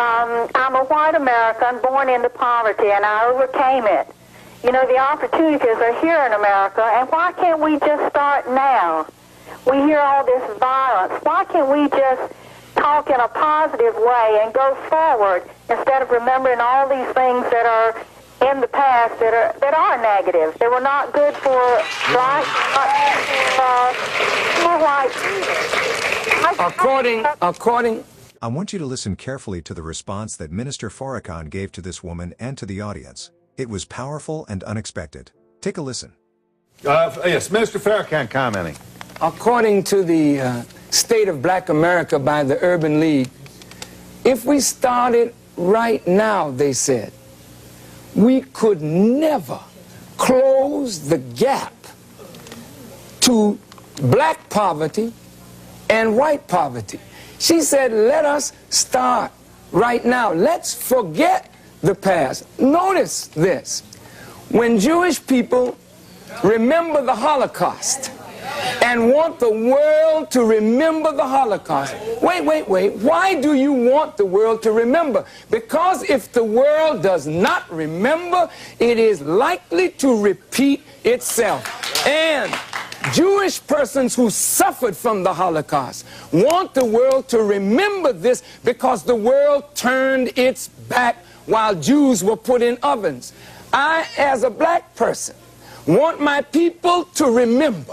I'm a white American born into poverty, and I overcame it. You know, the opportunities are here in America, and why can't we just start now? We hear all this violence. Why can't we just talk in a positive way and go forward instead of remembering all these things that are in the past that are negative? They were not good for blacks, not good for white people. According. I want you to listen carefully to the response that Minister Farrakhan gave to this woman and to the audience. It was powerful and unexpected. Take a listen. Yes, Minister Farrakhan commenting. According to the State of Black America by the Urban League, if we started right now, they said, we could never close the gap to black poverty and white poverty. She said, let us start right now. Let's forget the past. Notice this. When Jewish people remember the Holocaust and want the world to remember the Holocaust. Wait. Why do you want the world to remember? Because if the world does not remember, it is likely to repeat itself. And Jewish persons who suffered from the Holocaust want the world to remember this because the world turned its back while Jews were put in ovens. I, as a black person, want my people to remember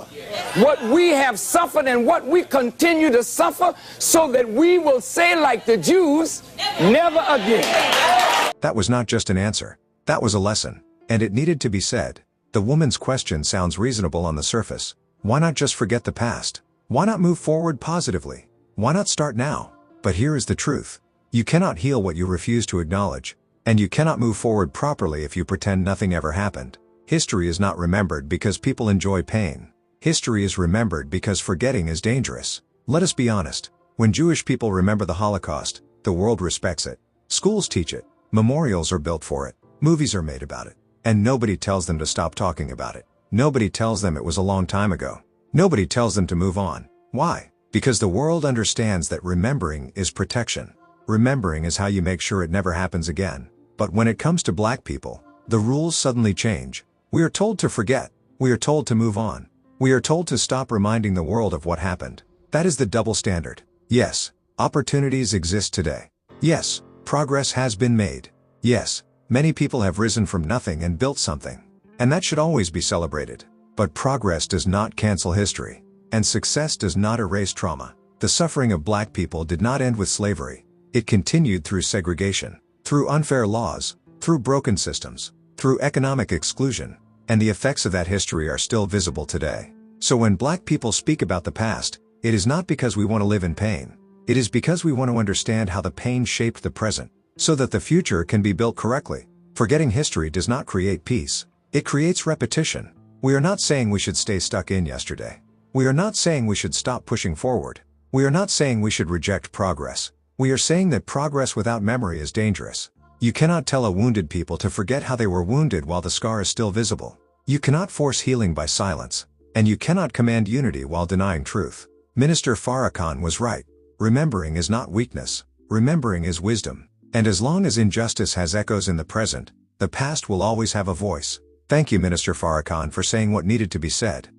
what we have suffered and what we continue to suffer so that we will say like the Jews, never again. That was not just an answer. That was a lesson. And it needed to be said. The woman's question sounds reasonable on the surface. Why not just forget the past? Why not move forward positively? Why not start now? But here is the truth. You cannot heal what you refuse to acknowledge. And you cannot move forward properly if you pretend nothing ever happened. History is not remembered because people enjoy pain. History is remembered because forgetting is dangerous. Let us be honest. When Jewish people remember the Holocaust, the world respects it. Schools teach it. Memorials are built for it. Movies are made about it. And nobody tells them to stop talking about it. Nobody tells them it was a long time ago. Nobody tells them to move on. Why? Because the world understands that remembering is protection. Remembering is how you make sure it never happens again. But when it comes to black people, the rules suddenly change. We are told to forget. We are told to move on. We are told to stop reminding the world of what happened. That is the double standard. Yes, opportunities exist today. Yes, progress has been made. Yes, many people have risen from nothing and built something. And that should always be celebrated. But progress does not cancel history. And success does not erase trauma. The suffering of black people did not end with slavery. It continued through segregation, through unfair laws, through broken systems, through economic exclusion, and the effects of that history are still visible today. So when black people speak about the past, it is not because we want to live in pain. It is because we want to understand how the pain shaped the present, so that the future can be built correctly. Forgetting history does not create peace. It creates repetition. We are not saying we should stay stuck in yesterday. We are not saying we should stop pushing forward. We are not saying we should reject progress. We are saying that progress without memory is dangerous. You cannot tell a wounded people to forget how they were wounded while the scar is still visible. You cannot force healing by silence. And you cannot command unity while denying truth. Minister Farrakhan was right. Remembering is not weakness. Remembering is wisdom. And as long as injustice has echoes in the present, the past will always have a voice. Thank you, Minister Farrakhan, for saying what needed to be said.